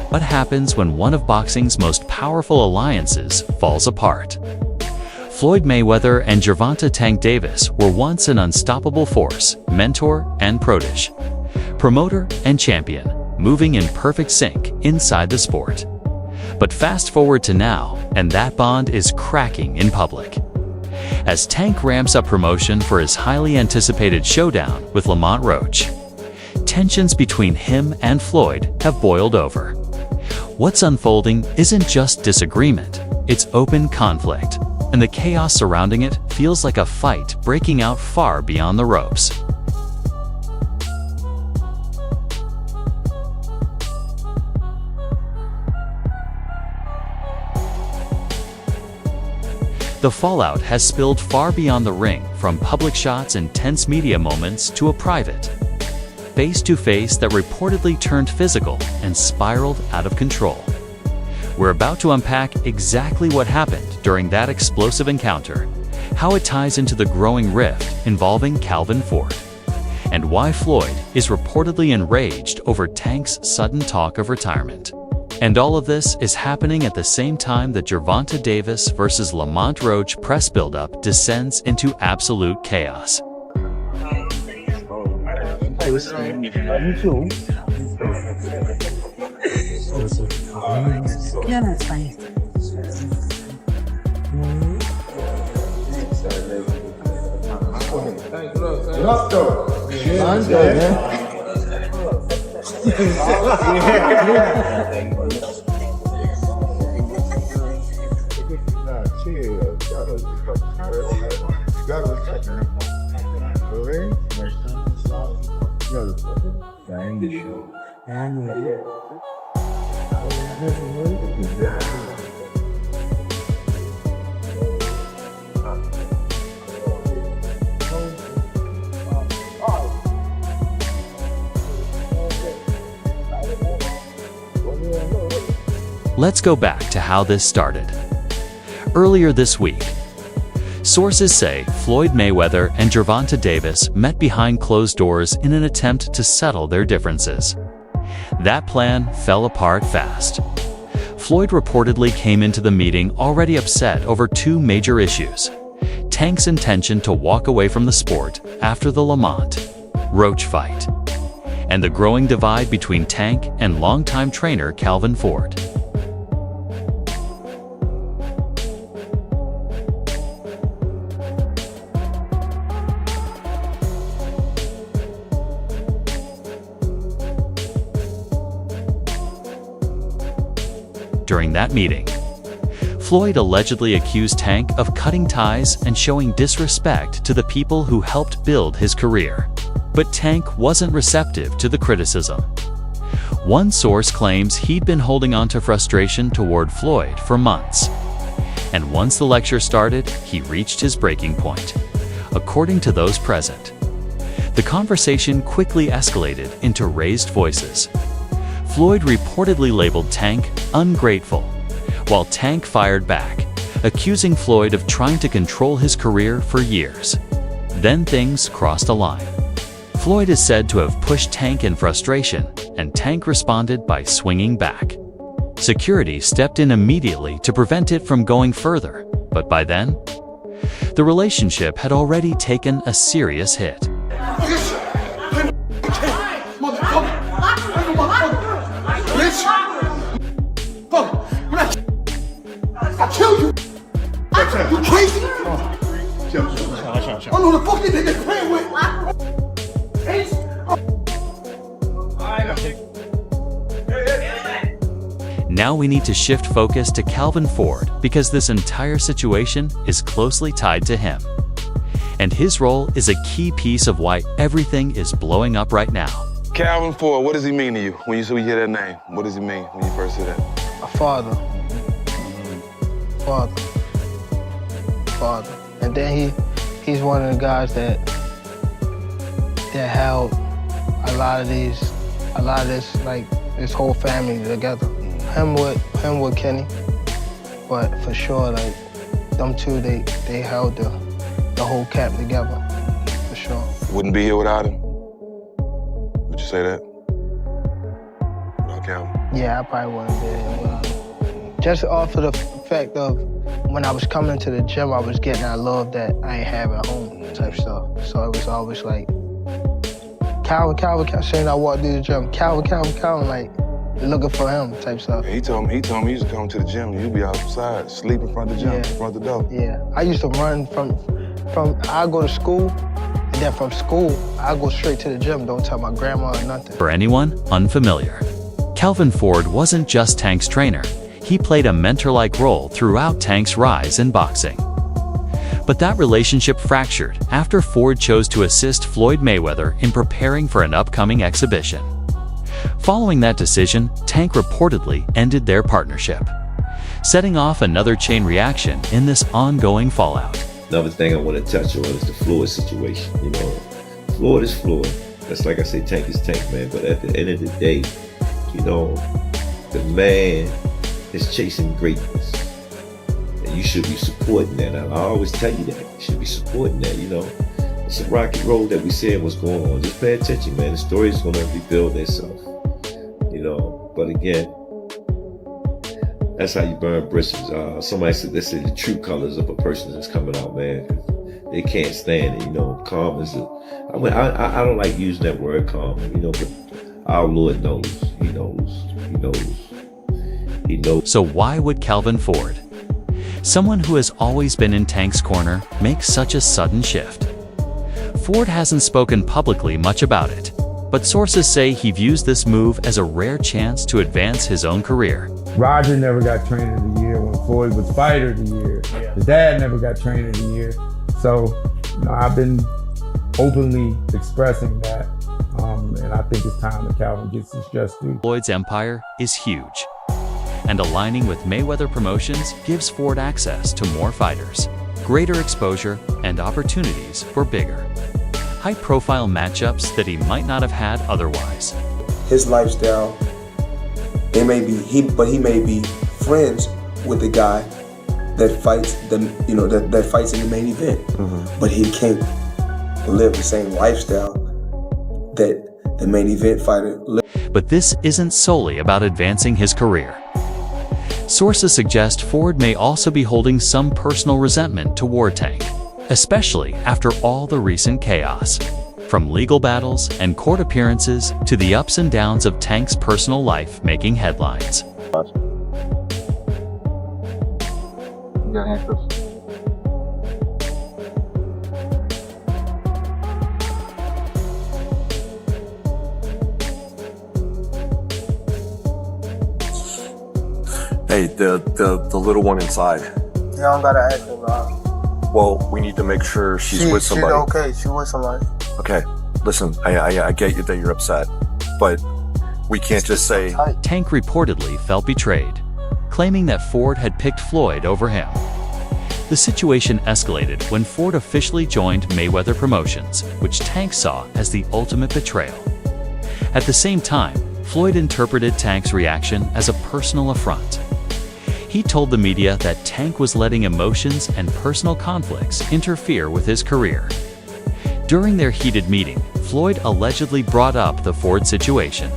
What happens when one of boxing's most powerful alliances falls apart? Floyd Mayweather and Gervonta Davis were once an unstoppable force, mentor and protege, promoter and champion, moving in perfect sync inside the sport. But fast forward to now, and that bond is cracking in public. As Tank ramps up promotion for his highly anticipated showdown with Lamont Roach, tensions between him and Floyd have boiled over. What's unfolding isn't just disagreement, it's open conflict, and the chaos surrounding it feels like a fight breaking out far beyond the ropes. The fallout has spilled far beyond the ring, from public shots and tense media moments to a private, face-to-face that reportedly turned physical and spiraled out of control. We're about to unpack exactly what happened during that explosive encounter, how it ties into the growing rift involving Calvin Ford, and why Floyd is reportedly enraged over Tank's sudden talk of retirement. And all of this is happening at the same time that Gervonta Davis versus Lamont Roach press buildup descends into absolute chaos. Yeah, that's fine. Up though. Let's go back to how this started. Earlier this week, sources say Floyd Mayweather and Gervonta Davis met behind closed doors in an attempt to settle their differences. That plan fell apart fast. Floyd reportedly came into the meeting already upset over two major issues: Tank's intention to walk away from the sport after the Lamont Roach fight, and the growing divide between Tank and longtime trainer Calvin Ford. During that meeting, Floyd allegedly accused Tank of cutting ties and showing disrespect to the people who helped build his career. But Tank wasn't receptive to the criticism. One source claims he'd been holding on to frustration toward Floyd for months. And once the lecture started, he reached his breaking point. According to those present, the conversation quickly escalated into raised voices. Floyd reportedly labeled Tank ungrateful, while Tank fired back, accusing Floyd of trying to control his career for years. Then things crossed a line. Floyd is said to have pushed Tank in frustration, and Tank responded by swinging back. Security stepped in immediately to prevent it from going further, but by then, the relationship had already taken a serious hit. I'll kill you! You crazy? I know the fuck they niggas playing with! Now we need to shift focus to Calvin Ford because this entire situation is closely tied to him. And his role is a key piece of why everything is blowing up right now. Calvin Ford, what does he mean to you when you hear that name? What does he mean when you first hear that? A father. Father. And then he's one of the guys that held a lot of this, like, this whole family together. Him with Kenny, but for sure, like, them two, they held the whole camp together, for sure. Wouldn't be here without him? Would you say that? Without Calvin? Yeah, I probably wouldn't be. Just off of the fact of when I was coming to the gym, I was getting that love that I ain't have at home type stuff. So it was always like, Calvin, saying I walked through the gym, Calvin, like looking for him type stuff. He told me he used to come to the gym and you'd be outside, sleep in front of the gym, in front of the door. Yeah, I used to run from I go to school, and then from school, I go straight to the gym, don't tell my grandma or nothing. For anyone unfamiliar, Calvin Ford wasn't just Tank's trainer. He played a mentor-like role throughout Tank's rise in boxing. But that relationship fractured after Ford chose to assist Floyd Mayweather in preparing for an upcoming exhibition. Following that decision, Tank reportedly ended their partnership, setting off another chain reaction in this ongoing fallout. Another thing I want to touch on is the Floyd situation. You know, Floyd is Floyd. That's like I say, Tank is Tank, man. But at the end of the day, you know, the man is chasing greatness. And you should be supporting that. I always tell you that. You should be supporting that, you know. It's a rocky road that we said what's going on. Just pay attention, man. The story is going to rebuild itself. You know, but again, that's how you burn bridges. Somebody said they say the true colors of a person is coming out, man. They can't stand it, you know. Calm is I don't like using that word calm, you know, but our Lord knows. He knows. So why would Calvin Ford, someone who has always been in Tank's corner, make such a sudden shift? Ford hasn't spoken publicly much about it, but sources say he views this move as a rare chance to advance his own career. Roger never got Trainer of the Year when Floyd was Fighter of the Year. Yeah. His dad never got Trainer of the Year. So, you know, I've been openly expressing that, and I think it's time that Calvin gets his just due. Floyd's empire is huge, and aligning with Mayweather Promotions gives Ford access to more fighters, greater exposure, and opportunities for bigger, high-profile matchups that he might not have had otherwise. His lifestyle, he may be friends with the guy that fights that fights in the main event, but he can't live the same lifestyle that the main event fighter lives. But this isn't solely about advancing his career. Sources suggest Ford may also be holding some personal resentment toward Tank, especially after all the recent chaos. From legal battles and court appearances to the ups and downs of Tank's personal life making headlines. You got handcuffs? Hey, the little one inside. Yeah, I don't gotta ask him now. Well, we need to make sure she's with somebody. She's okay, she's with somebody. Okay, listen, I get you that you're upset, but we can't just say... Tank reportedly felt betrayed, claiming that Ford had picked Floyd over him. The situation escalated when Ford officially joined Mayweather Promotions, which Tank saw as the ultimate betrayal. At the same time, Floyd interpreted Tank's reaction as a personal affront. He told the media that Tank was letting emotions and personal conflicts interfere with his career. During their heated meeting, Floyd allegedly brought up the Ford situation,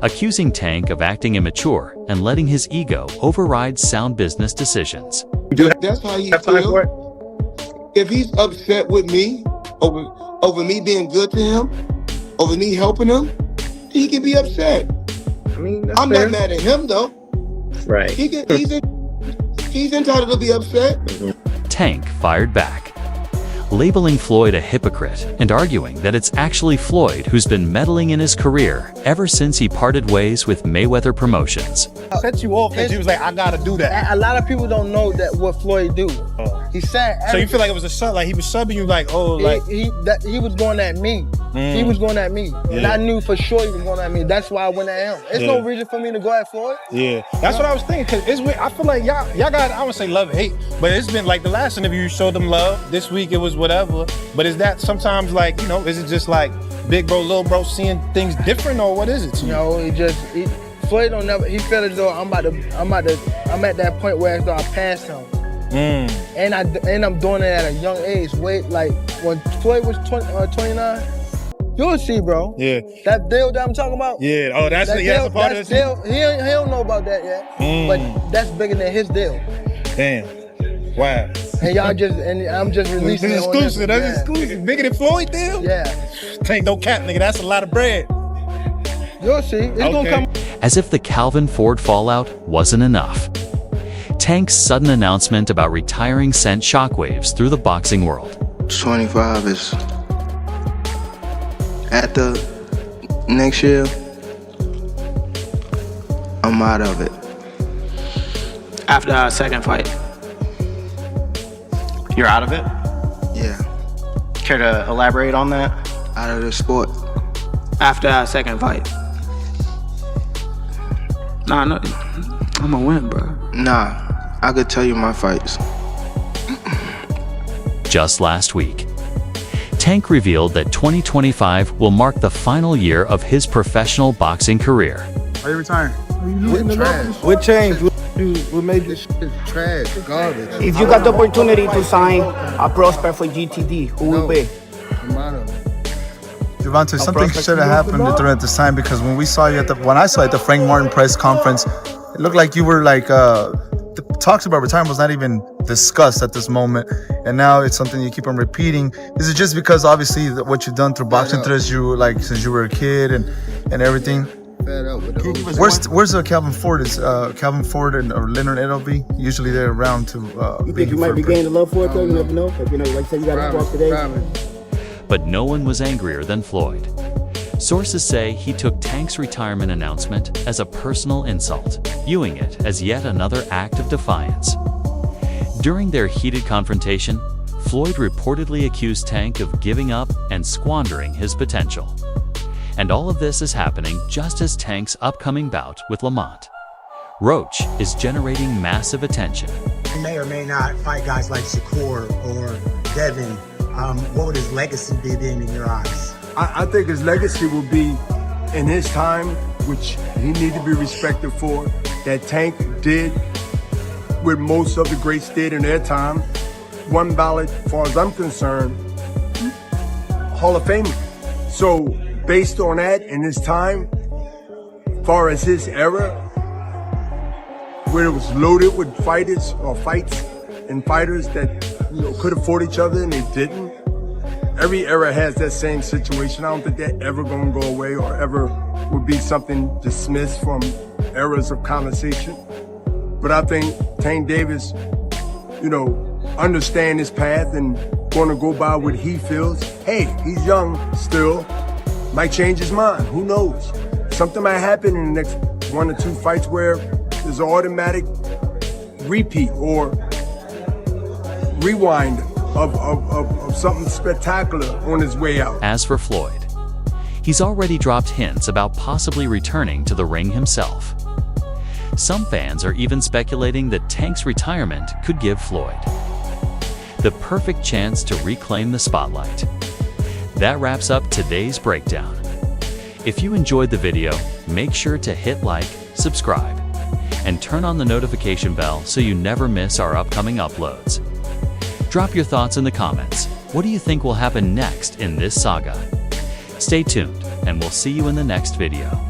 accusing Tank of acting immature and letting his ego override sound business decisions. That's how he feels. If he's upset with me over me being good to him, over me helping him, he can be upset. I mean, I'm not mad at him though. Right. He's entitled to be upset. Tank fired back, labeling Floyd a hypocrite and arguing that it's actually Floyd who's been meddling in his career ever since he parted ways with Mayweather Promotions. Set you off because he was like, I gotta do that. A lot of people don't know that what Floyd do. He said. So you feel like it was a sub, like he was subbing you, like, oh, like he was going at me. He was going at me, and I knew for sure he was going at me. That's why I went at him. There's no reason for me to go at Floyd. Yeah, that's what I was thinking. Cause it's weird. I feel like y'all got, I would say love and hate, but it's been like the last interview you showed them love. This week it was whatever. But is that sometimes like, you know, is it just like big bro, little bro seeing things different, or what is it to you? No, Floyd don't never. He felt as though I'm at that point where as though I passed him. And I'm doing it at a young age. Wait, like when Floyd was 29, You'll see, bro. Yeah. That deal that I'm talking about. Yeah. Oh, that's a deal, a part of that's this. deal. He don't know about that yet. But that's bigger than his deal. Damn. Wow. And I'm just releasing This it. exclusive. That's exclusive. Bigger than Floyd deal? Yeah. Tank, no cap, nigga. That's a lot of bread. You'll see. It's gonna come. As if the Calvin Ford fallout wasn't enough, Tank's sudden announcement about retiring sent shockwaves through the boxing world. 25 is at the next year. I'm out of it. After our second fight. You're out of it? Yeah, Care to elaborate on that? out of the sport. After our second fight. Nah, no, I'm gonna win, bro. Nah, I could tell you my fights. Just last week, Tank revealed that 2025 will mark the final year of his professional boxing career. Are you retiring? What changed? What made this shit trash, garbage? If you got the opportunity to sign a prospect for GTD, who will be? I'm out of it. Gervonta, something should have happened during this time, because when I saw you at the Frank Martin press conference, it looked like you were like the talks about retirement was not even discussed at this moment, and now it's something you keep on repeating. Is it just because obviously what you've done through boxing since you were a kid and everything? Where's Calvin Ford? Is Calvin Ford or Leonard Edelby? Usually they're around to. You think you might be gaining love for it though? You never know. Like, like you said, you got to walk today. But no one was angrier than Floyd. Sources say he took Tank's retirement announcement as a personal insult, viewing it as yet another act of defiance. During their heated confrontation, Floyd reportedly accused Tank of giving up and squandering his potential. And all of this is happening just as Tank's upcoming bout with Lamont Roach is generating massive attention. He may or may not fight guys like Shakur or Devin. What would his legacy be then in your eyes? I think his legacy will be in his time, which he needs to be respected for, that Tank did what most of the greats did in their time. One ballot, as far as I'm concerned, Hall of Famer. So based on that in his time, as far as his era, where it was loaded with fighters or fights and fighters that could afford each other and they didn't. Every era has that same situation. I don't think that ever gonna go away or ever would be something dismissed from eras of conversation. But I think Tank Davis, understand his path and gonna go by what he feels. Hey, he's young still, might change his mind, who knows? Something might happen in the next 1 or 2 fights where there's an automatic repeat or rewind of something spectacular on his way out. As for Floyd, he's already dropped hints about possibly returning to the ring himself. Some fans are even speculating that Tank's retirement could give Floyd the perfect chance to reclaim the spotlight. That wraps up today's breakdown. If you enjoyed the video, make sure to hit like, subscribe, and turn on the notification bell so you never miss our upcoming uploads. Drop your thoughts in the comments. What do you think will happen next in this saga? Stay tuned, and we'll see you in the next video.